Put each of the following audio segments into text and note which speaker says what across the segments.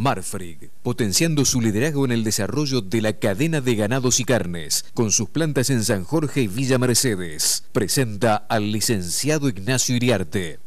Speaker 1: Marfrig, potenciando su liderazgo en el desarrollo de la cadena de ganados y carnes, con sus plantas en San Jorge y Villa Mercedes, presenta al licenciado Ignacio Iriarte.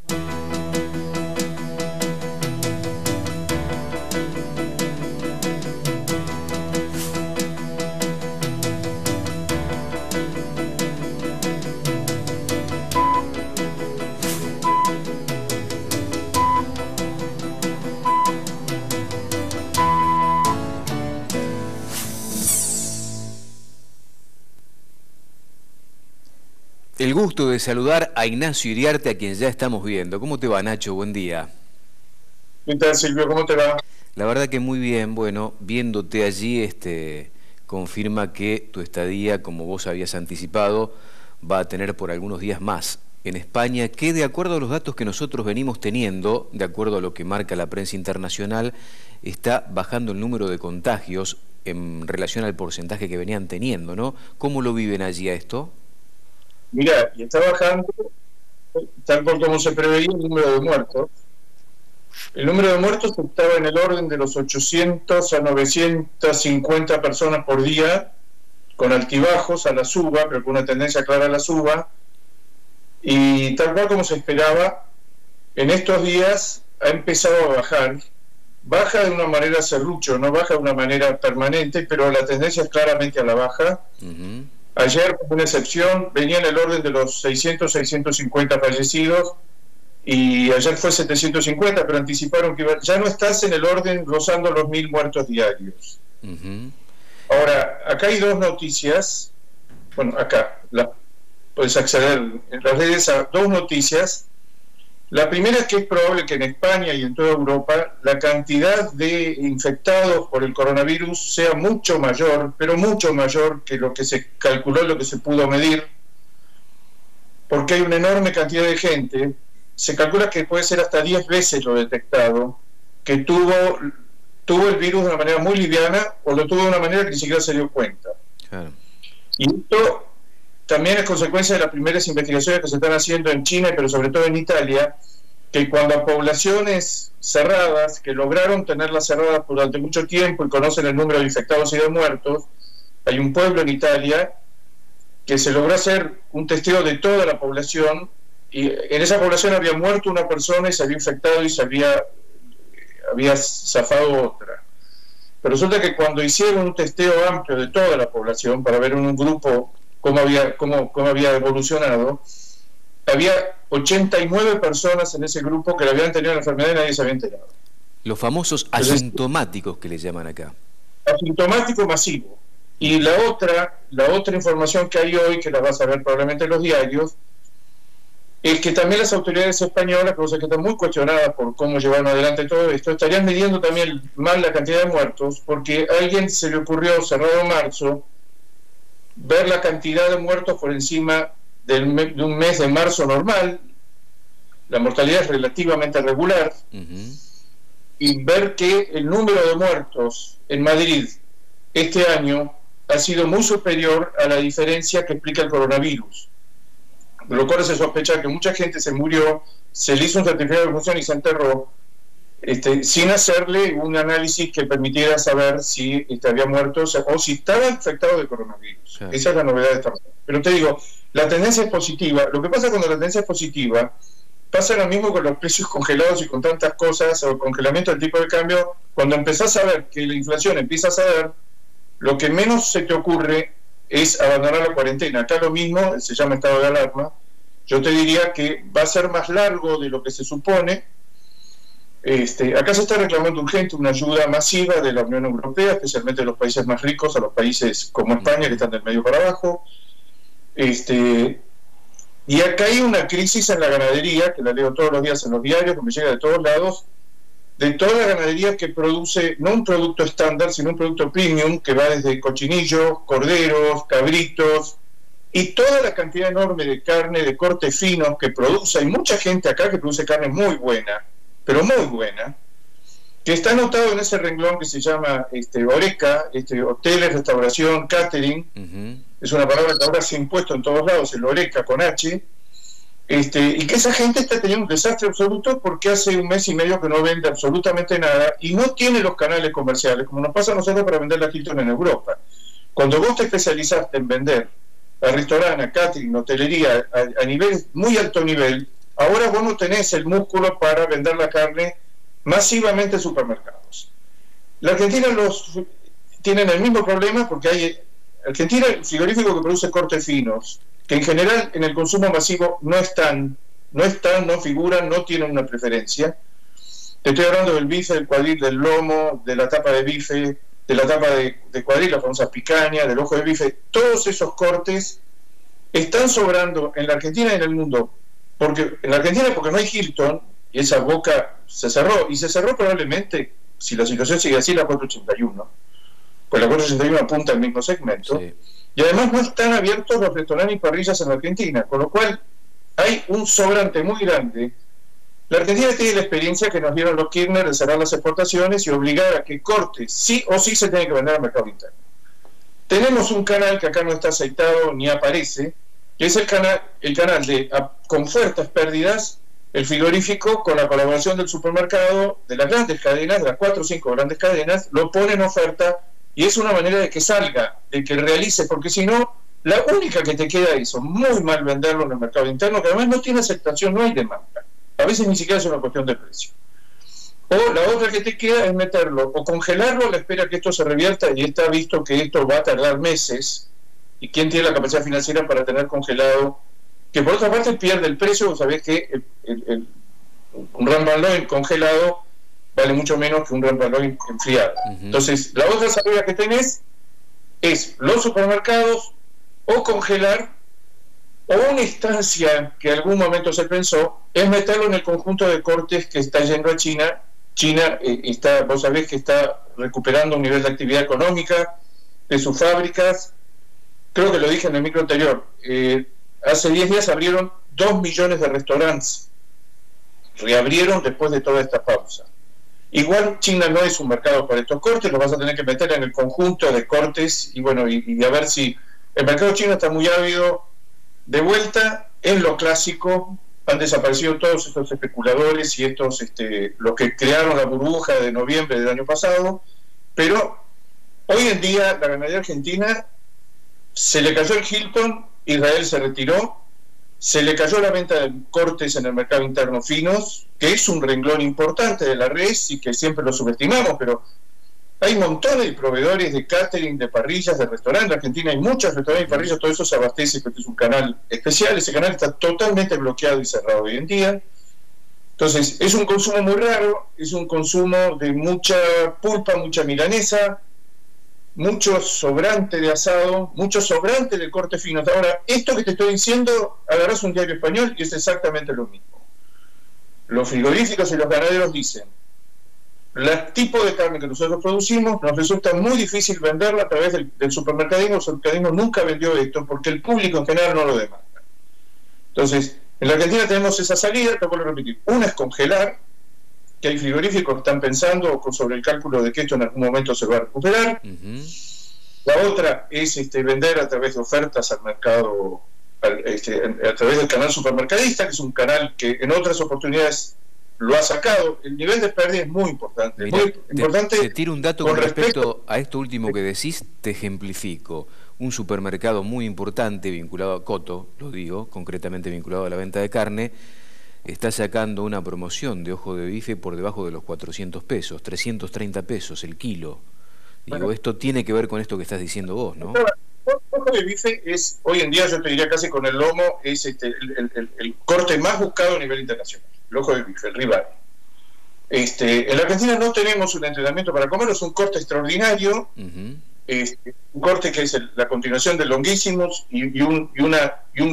Speaker 2: El gusto de saludar a Ignacio Iriarte, a quien ya estamos viendo. ¿Cómo te va, Nacho? Buen día.
Speaker 3: ¿Qué tal, Silvio? ¿Cómo te va?
Speaker 2: La verdad que muy bien. Bueno, viéndote allí, confirma que tu estadía, como vos habías anticipado, va a tener por algunos días más en España, que de acuerdo a los datos que nosotros venimos teniendo, de acuerdo a lo que marca la prensa internacional, está bajando el número de contagios en relación al porcentaje que venían teniendo, ¿no? ¿Cómo lo viven allí a esto?
Speaker 3: Mirá, y está bajando, tal por como se preveía, el número de muertos. El número de muertos estaba en el orden de los 800 a 950 personas por día, con altibajos a la suba, pero con una tendencia clara a la suba. Y tal cual como se esperaba, en estos días ha empezado a bajar. Baja de una manera serrucho, no baja de una manera permanente, pero la tendencia es claramente a la baja. Ayer, como una excepción, venía en el orden de los 600, 650 fallecidos, y ayer fue 750, pero anticiparon que ya no estás en el orden rozando los 1000 muertos diarios. Ahora, acá hay dos noticias. Bueno, acá puedes acceder en las redes a dos noticias. La primera es que es probable que en España y en toda Europa la cantidad de infectados por el coronavirus sea mucho mayor, pero mucho mayor que lo que se calculó, lo que se pudo medir, porque hay una enorme cantidad de gente. Se calcula que puede ser hasta 10 veces lo detectado, que tuvo el virus de una manera muy liviana o lo tuvo de una manera que ni siquiera se dio cuenta. Claro. Y esto también es consecuencia de las primeras investigaciones que se están haciendo en China, pero sobre todo en Italia, que cuando a poblaciones cerradas, que lograron tenerlas cerradas durante mucho tiempo y conocen el número de infectados y de muertos, hay un pueblo en Italia que se logró hacer un testeo de toda la población, y en esa población había muerto una persona y se había infectado y se había zafado otra. Pero resulta que cuando hicieron un testeo amplio de toda la población para ver en un grupo cómo había evolucionado, había 89 personas en ese grupo que le habían tenido la enfermedad y nadie se había enterado.
Speaker 2: Los famosos asintomáticos que le llaman acá.
Speaker 3: Asintomático masivo. Y la otra información que hay hoy, que la vas a ver probablemente en los diarios, es que también las autoridades españolas, cosa que están muy cuestionadas por cómo llevaron adelante todo esto, estarían midiendo también mal la cantidad de muertos, porque a alguien se le ocurrió, cerrado en marzo, ver la cantidad de muertos por encima de un mes de marzo normal. La mortalidad es relativamente regular, y ver que el número de muertos en Madrid este año ha sido muy superior a la diferencia que explica el coronavirus, de lo cual se sospecha que mucha gente se murió, se le hizo un certificado de función y se enterró, sin hacerle un análisis que permitiera saber si había muerto o si estaba infectado de coronavirus. Claro. Esa es la novedad de esta. Pero te digo, la tendencia es positiva. Lo que pasa cuando la tendencia es positiva, pasa lo mismo con los precios congelados y con tantas cosas, o el congelamiento del tipo de cambio. Cuando empezás a ver que la inflación empieza a ceder, lo que menos se te ocurre es abandonar la cuarentena. Acá lo mismo, se llama estado de alarma. Yo te diría que va a ser más largo de lo que se supone. Acá se está reclamando urgente una ayuda masiva de la Unión Europea, especialmente de los países más ricos, a los países como España, que están del medio para abajo. Y acá hay una crisis en la ganadería, que la leo todos los días en los diarios, que me llega de todos lados, de toda la ganadería que produce no un producto estándar, sino un producto premium, que va desde cochinillos, corderos, cabritos, y toda la cantidad enorme de carne de cortes finos que produce. Hay mucha gente acá que produce carne muy buena, pero muy buena, que está anotado en ese renglón que se llama Horeca, hoteles, restauración, catering. Es una palabra que ahora se ha impuesto en todos lados, el Horeca con H, y que esa gente está teniendo un desastre absoluto porque hace un mes y medio que no vende absolutamente nada y no tiene los canales comerciales, como nos pasa a nosotros para vender la Hilton en Europa. Cuando vos te especializaste en vender a restaurante, a catering, hotelería, a nivel, muy alto nivel, ahora vos no tenés el músculo para vender la carne masivamente en supermercados. La Argentina tienen el mismo problema porque hay Argentina, el frigorífico que produce cortes finos, que en general en el consumo masivo no figuran, no tienen una preferencia. Te estoy hablando del bife, del cuadril, del lomo, de la tapa de bife, de la tapa de cuadril, la famosa picaña, del ojo de bife. Todos esos cortes están sobrando en la Argentina y en el mundo. Porque no hay Hilton, y esa boca se cerró, y se cerró probablemente, si la situación sigue así, la 481, pues la 481 apunta al mismo segmento, sí. Y además no están abiertos los restaurantes y parrillas en la Argentina, con lo cual hay un sobrante muy grande. La Argentina tiene la experiencia que nos dieron los Kirchner de cerrar las exportaciones y obligar a que cortes, sí o sí se tiene que vender al mercado interno. Tenemos un canal que acá no está aceitado ni aparece, que es el canal de, con fuertes pérdidas, el frigorífico, con la colaboración del supermercado, de las grandes cadenas, de las 4 o 5 grandes cadenas, lo pone en oferta, y es una manera de que salga, de que realice, porque si no, la única que te queda es muy mal venderlo en el mercado interno, que además no tiene aceptación, no hay demanda. A veces ni siquiera es una cuestión de precio. O la otra que te queda es meterlo o congelarlo a la espera que esto se revierta, y está visto que esto va a tardar meses, y quién tiene la capacidad financiera para tener congelado, que por otra parte pierde el precio. Vos sabés que un Rambalón congelado vale mucho menos que un Rambalón enfriado. Entonces, la otra salida que tenés es los supermercados, o congelar, o una instancia que en algún momento se pensó, es meterlo en el conjunto de cortes que está yendo a China. China vos sabés que está recuperando un nivel de actividad económica de sus fábricas. Creo que lo dije en el micro anterior, hace 10 días abrieron 2 millones de restaurantes, reabrieron después de toda esta pausa. Igual China no es un mercado para estos cortes, los vas a tener que meter en el conjunto de cortes, y bueno, y a ver si el mercado chino está muy ávido de vuelta en lo clásico. Han desaparecido todos estos especuladores y estos los que crearon la burbuja de noviembre del año pasado, pero hoy en día la ganadería argentina se le cayó el Hilton, Israel se retiró, se le cayó la venta de cortes en el mercado interno finos, que es un renglón importante de la res y que siempre lo subestimamos, pero hay montones de proveedores de catering, de parrillas, de restaurantes. En Argentina hay muchos restaurantes y parrillas, todo eso se abastece, porque es un canal especial. Ese canal está totalmente bloqueado y cerrado hoy en día. Entonces, es un consumo muy raro, es un consumo de mucha pulpa, mucha milanesa, mucho sobrante de asado, mucho sobrante de corte fino. Ahora, esto que te estoy diciendo, agarrás un diario español y es exactamente lo mismo. Los frigoríficos y los ganaderos dicen: el tipo de carne que nosotros producimos nos resulta muy difícil venderla a través del supermercadismo. El supermercadismo nunca vendió esto porque el público en general no lo demanda. Entonces, en la Argentina tenemos esa salida, te vuelvo a repetir. Una es congelar, que hay frigoríficos que están pensando sobre el cálculo de que esto en algún momento se va a recuperar. La otra es vender a través de ofertas al mercado, a través del canal supermercadista, que es un canal que en otras oportunidades lo ha sacado. El nivel de pérdida es muy importante.
Speaker 2: Mirá,
Speaker 3: muy importante.
Speaker 2: Te tiro un dato con respecto a esto último que decís, te ejemplifico. Un supermercado muy importante vinculado a Coto, lo digo, concretamente vinculado a la venta de carne, está sacando una promoción de ojo de bife por debajo de los 400 pesos, 330 pesos el kilo. Digo, bueno, esto tiene que ver con esto que estás diciendo vos, ¿no?
Speaker 3: El ojo de bife es, hoy en día, yo te diría casi con el lomo, es el corte más buscado a nivel internacional. El ojo de bife, el ribeye. En la Argentina no tenemos un entrenamiento para comerlo, es un corte extraordinario. Un corte que es la continuación del longuísimos y un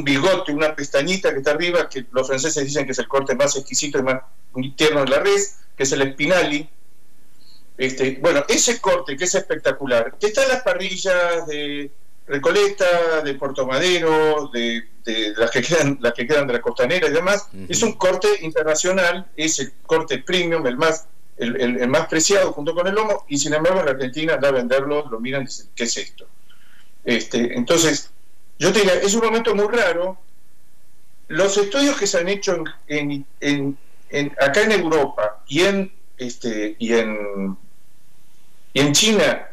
Speaker 3: bigote, una pestañita que está arriba, que los franceses dicen que es el corte más exquisito y más tierno de la res, que es el espinali. Bueno, ese corte que es espectacular, que está en las parrillas de Recoleta, de Puerto Madero, de las que quedan de la costanera y demás, es un corte internacional, es el corte premium, el más preciado junto con el lomo, y sin embargo en la Argentina da a venderlo, lo miran y dicen, ¿qué es esto? Entonces, yo te diría, es un momento muy raro. los estudios que se han hecho acá en Europa y en China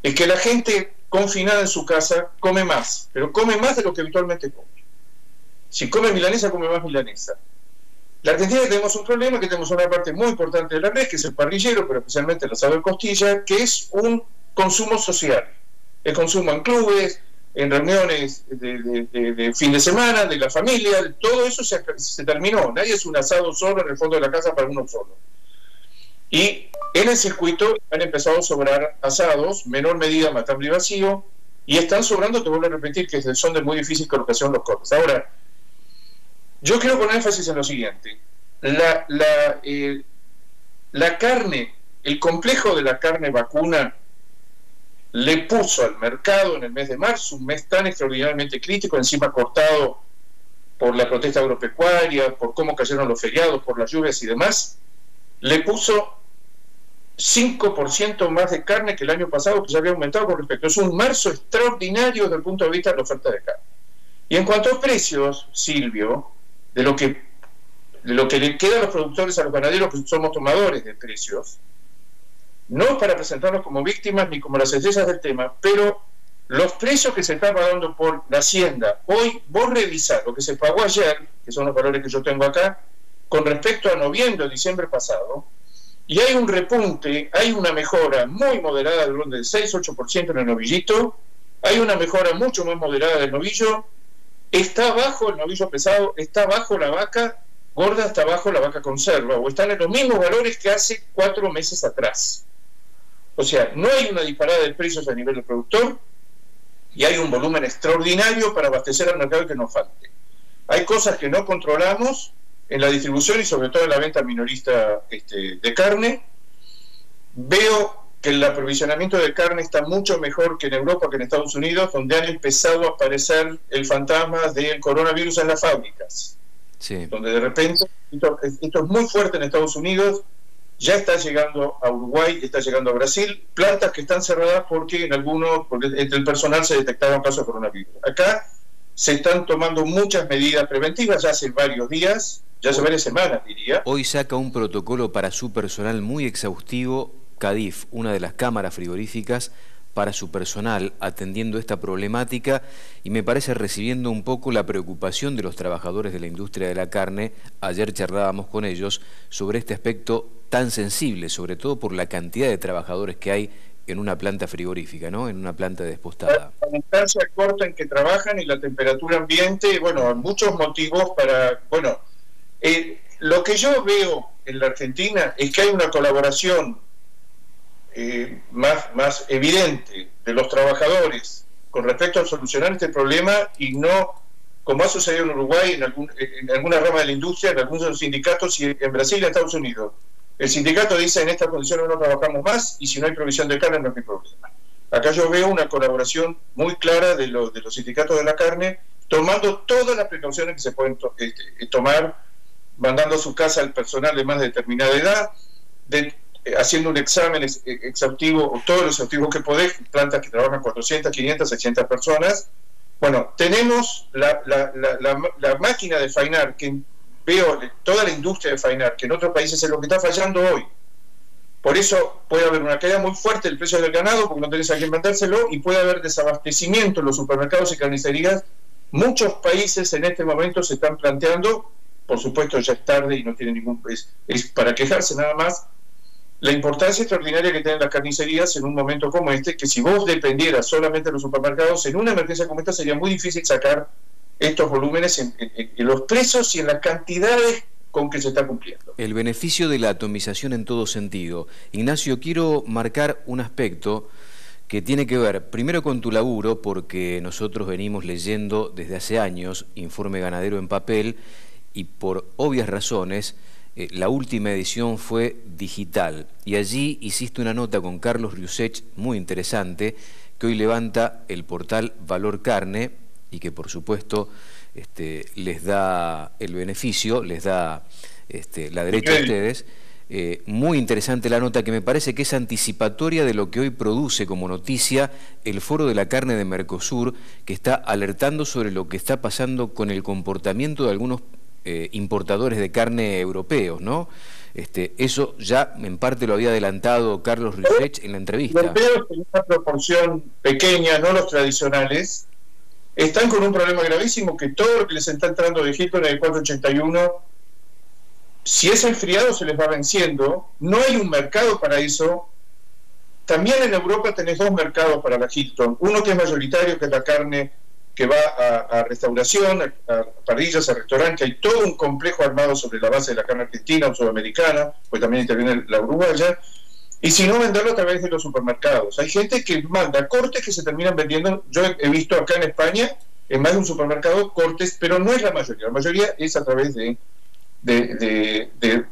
Speaker 3: es que la gente confinada en su casa come más, pero come más de lo que habitualmente come. Si come milanesa, come más milanesa. La Argentina tenemos un problema, que tenemos una parte muy importante de la red, que es el parrillero, pero especialmente el asado de costilla, que es un consumo social. El consumo en clubes, en reuniones de fin de semana, de la familia, todo eso se terminó. Nadie es un asado solo en el fondo de la casa para uno solo. Y en el circuito han empezado a sobrar asados, menor medida matambre y vacío, y están sobrando, te vuelvo a repetir, que son de muy difícil colocación los cortes. Ahora, yo quiero poner énfasis en lo siguiente. La carne, el complejo de la carne vacuna le puso al mercado en el mes de marzo, un mes tan extraordinariamente crítico, encima cortado por la protesta agropecuaria, por cómo cayeron los feriados, por las lluvias y demás, le puso 5% más de carne que el año pasado, que ya había aumentado con respecto. Es un marzo extraordinario desde el punto de vista de la oferta de carne. Y en cuanto a precios, Silvio, de lo que le queda a los productores, a los ganaderos, que somos tomadores de precios, no para presentarnos como víctimas ni como las estrellas del tema, pero los precios que se están pagando por la hacienda, hoy vos revisás lo que se pagó ayer, que son los valores que yo tengo acá, con respecto a noviembre o diciembre pasado, y hay un repunte, hay una mejora muy moderada del 6-8% en el novillito, hay una mejora mucho más moderada del novillo, está bajo el novillo pesado, está bajo la vaca gorda, está bajo la vaca conserva, o están en los mismos valores que hace 4 meses atrás. O sea, no hay una disparada de precios a nivel del productor y hay un volumen extraordinario para abastecer al mercado que nos falte. Hay cosas que no controlamos en la distribución y sobre todo en la venta minorista de carne. Veo que el aprovisionamiento de carne está mucho mejor que en Europa, que en Estados Unidos, donde han empezado a aparecer el fantasma del coronavirus en las fábricas. Sí. Donde de repente, esto es muy fuerte en Estados Unidos, ya está llegando a Uruguay, está llegando a Brasil, plantas que están cerradas porque entre el personal se detectaron casos de coronavirus. Acá se están tomando muchas medidas preventivas ya hace varios días, ya hace varias semanas, diría.
Speaker 2: Hoy saca un protocolo para su personal muy exhaustivo, Cadif, una de las cámaras frigoríficas, para su personal atendiendo esta problemática, y me parece recibiendo un poco la preocupación de los trabajadores de la industria de la carne. Ayer charlábamos con ellos sobre este aspecto tan sensible, sobre todo por la cantidad de trabajadores que hay en una planta frigorífica, ¿no? En una planta despostada.
Speaker 3: La distancia corta en que trabajan y la temperatura ambiente, bueno, muchos motivos para... Bueno, lo que yo veo en la Argentina es que hay una colaboración más evidente de los trabajadores con respecto a solucionar este problema, y no como ha sucedido en Uruguay, en alguna rama de la industria, en algunos de los sindicatos, y en Brasil y en Estados Unidos. El sindicato dice: en estas condiciones no trabajamos más, y si no hay provisión de carne no hay problema. Acá yo veo una colaboración muy clara de los sindicatos de la carne, tomando todas las precauciones que se pueden tomar, mandando a su casa al personal de más de determinada edad, haciendo un examen exhaustivo, o todo lo exhaustivo que podés, plantas que trabajan 400, 500, 600 personas. Bueno, tenemos la máquina de fainar, que veo toda la industria de fainar, que en otros países es lo que está fallando hoy. Por eso puede haber una caída muy fuerte del precio del ganado, porque no tenés a quién vendérselo, y puede haber desabastecimiento en los supermercados y carnicerías. Muchos países en este momento se están planteando, por supuesto ya es tarde y no tiene es para quejarse nada más, la importancia extraordinaria que tienen las carnicerías en un momento como este, que si vos dependieras solamente de los supermercados, en una emergencia como esta sería muy difícil sacar estos volúmenes en los precios y en las cantidades con que se está cumpliendo.
Speaker 2: El beneficio de la atomización en todo sentido. Ignacio, quiero marcar un aspecto que tiene que ver primero con tu laburo, porque nosotros venimos leyendo desde hace años Informe Ganadero en papel, y por obvias razones la última edición fue digital, y allí hiciste una nota con Carlos Riusech muy interesante, que hoy levanta el portal Valor Carne, y que por supuesto les da el beneficio, les da la derecha a ustedes Muy interesante la nota, que me parece que es anticipatoria de lo que hoy produce como noticia el Foro de la Carne de Mercosur, que está alertando sobre lo que está pasando con el comportamiento de algunos importadores de carne europeos, ¿no? Eso ya en parte lo había adelantado Carlos Rifrech en la entrevista.
Speaker 3: Los europeos, en una proporción pequeña, no los tradicionales, están con un problema gravísimo, que todo lo que les está entrando de Hilton en el 481, si es enfriado se les va venciendo, no hay un mercado para eso. También en Europa tenés dos mercados para la Hilton, uno que es mayoritario, que es la carne que va a restauración, a parrillas, a restaurantes, hay todo un complejo armado sobre la base de la carne argentina o sudamericana, pues también interviene la uruguaya, y si no, venderlo a través de los supermercados. Hay gente que manda cortes que se terminan vendiendo. Yo he visto acá en España, en más de un supermercado, cortes, pero no es la mayoría es a través de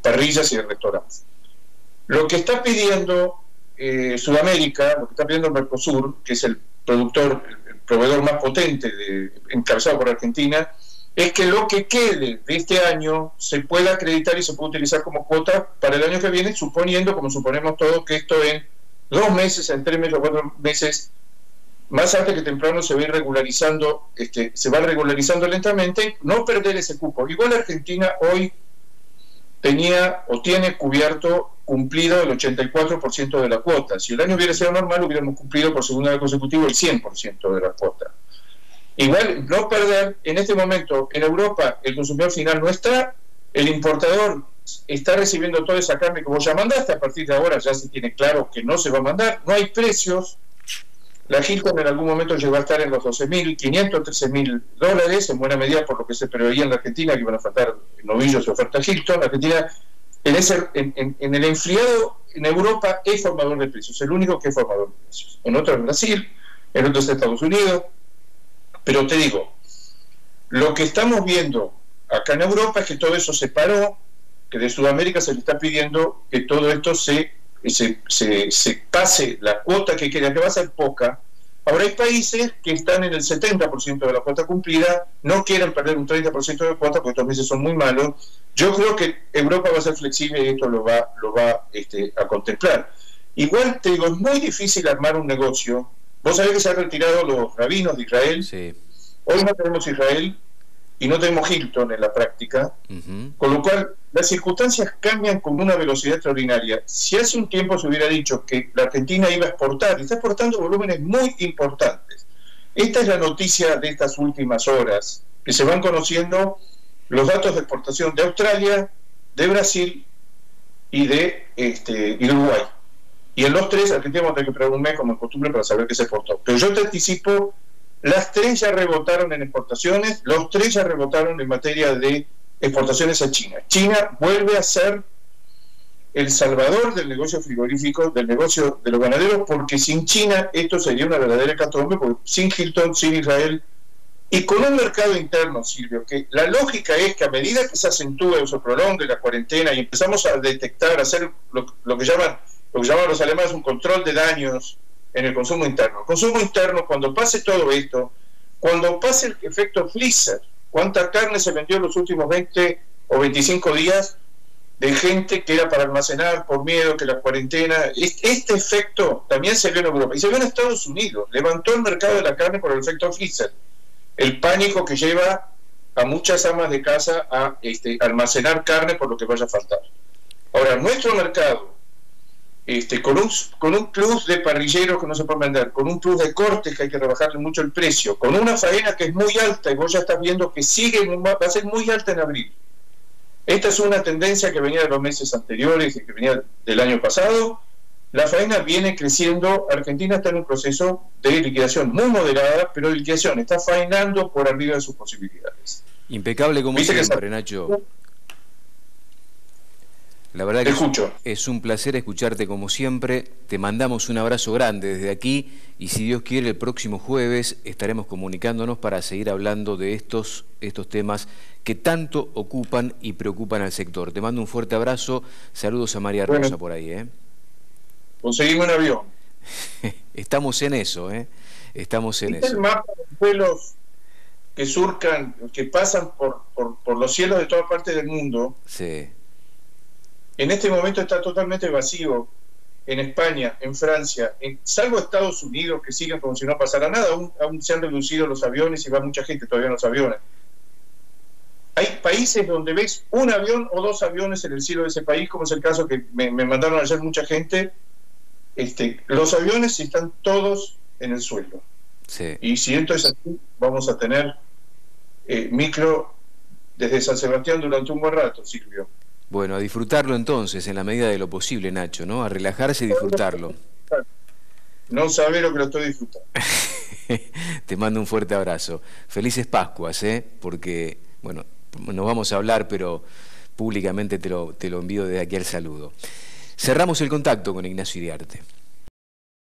Speaker 3: parrillas y de restaurantes. Lo que está pidiendo Sudamérica, lo que está pidiendo Mercosur, que es el proveedor más potente encabezado por Argentina, es que lo que quede de este año se pueda acreditar y se pueda utilizar como cuota para el año que viene, suponiendo, como suponemos todos, que esto en 2 meses, en 3 meses o 4 meses, más antes que temprano se va a ir regularizando, se va regularizando lentamente, no perder ese cupo. Igual Argentina hoy tenía o tiene cumplido el 84% de la cuota. Si el año hubiera sido normal, hubiéramos cumplido por segunda vez consecutiva el 100% de la cuota. Igual, no perder, en este momento, en Europa, el consumidor final no está, el importador está recibiendo toda esa carne que vos ya mandaste, a partir de ahora ya se tiene claro que no se va a mandar, no hay precios. La Hilton en algún momento llegó a estar en los $12.500, $13.000, en buena medida por lo que se preveía en la Argentina, que iban a faltar novillos de oferta Hilton. Argentina, en el enfriado, en Europa, es formador de precios, el único que es formador de precios. En otro es Brasil, en otro es Estados Unidos. Pero te digo, lo que estamos viendo acá en Europa es que todo eso se paró, que de Sudamérica se le está pidiendo que todo esto se pase la cuota que queda, que va a ser poca. Ahora hay países que están en el 70% de la cuota cumplida, no quieren perder un 30% de cuota porque estos meses son muy malos. Yo creo que Europa va a ser flexible y esto lo va a contemplar. Igual te digo, es muy difícil armar un negocio. Vos sabés que se han retirado los rabinos de Israel.
Speaker 2: Sí.
Speaker 3: Hoy no tenemos Israel y no tenemos Hilton en la práctica, con lo cual las circunstancias cambian con una velocidad extraordinaria. Si hace un tiempo se hubiera dicho que la Argentina iba a exportar, y está exportando volúmenes muy importantes. Esta es la noticia de estas últimas horas, que se van conociendo los datos de exportación de Australia, de Brasil y de Uruguay. Y en los tres, Argentina vamos a tener que esperar un mes como en costumbre para saber qué se exportó. Pero yo te anticipo, las 3 ya rebotaron en exportaciones, los 3 ya rebotaron en materia de exportaciones a China. China vuelve a ser el salvador del negocio frigorífico, del negocio de los ganaderos, porque sin China esto sería una verdadera hecatombe, porque sin Hilton, sin Israel, y con un mercado interno, Silvio, que la lógica es que a medida que se acentúe o se prolongue la cuarentena y empezamos a detectar, a hacer lo que llaman los alemanes un control de daños en el consumo interno. El consumo interno, cuando pase todo esto, cuando pase el efecto freezer, ¿cuánta carne se vendió en los últimos 20 o 25 días de gente que era para almacenar por miedo que la cuarentena? Este efecto también se vio en Europa y se vio en Estados Unidos. Levantó el mercado de la carne por el efecto freezer. El pánico que lleva a muchas amas de casa a almacenar carne por lo que vaya a faltar. Ahora, nuestro mercado, con un plus de parrilleros que no se pueden vender, con un plus de cortes que hay que rebajarle mucho el precio, con una faena que es muy alta y vos ya estás viendo que va a ser muy alta en abril. Esta es una tendencia que venía de los meses anteriores y que venía del año pasado. La faena viene creciendo. Argentina está en un proceso de liquidación muy moderada, pero de liquidación, está faenando por arriba de sus posibilidades.
Speaker 2: Impecable como siempre, Nacho. La verdad que es un placer escucharte como siempre. Te mandamos un abrazo grande desde aquí y si Dios quiere el próximo jueves estaremos comunicándonos para seguir hablando de estos temas que tanto ocupan y preocupan al sector. Te mando un fuerte abrazo. Saludos a María Rosa por ahí.
Speaker 3: Conseguimos un avión.
Speaker 2: Estamos en eso, Estamos en eso.
Speaker 3: El mapa de vuelos que surcan, que pasan por los cielos de toda parte del mundo.
Speaker 2: Sí.
Speaker 3: En este momento está totalmente vacío en España, en Francia, salvo Estados Unidos, que siguen como si no pasara nada. Aún se han reducido los aviones y va mucha gente todavía en los aviones. Hay países donde ves un avión o dos aviones en el cielo de ese país, como es el caso que me mandaron ayer mucha gente. Los aviones están todos en el suelo.
Speaker 2: Sí.
Speaker 3: Y si esto es así, vamos a tener micro desde San Sebastián durante un buen rato, Silvio.
Speaker 2: Bueno, a disfrutarlo entonces, en la medida de lo posible, Nacho, ¿no? A relajarse y disfrutarlo.
Speaker 3: No sabe lo que lo estoy disfrutando.
Speaker 2: Te mando un fuerte abrazo. Felices Pascuas, porque, bueno, nos vamos a hablar, pero públicamente te lo envío desde aquí el saludo. Cerramos el contacto con Ignacio Iriarte.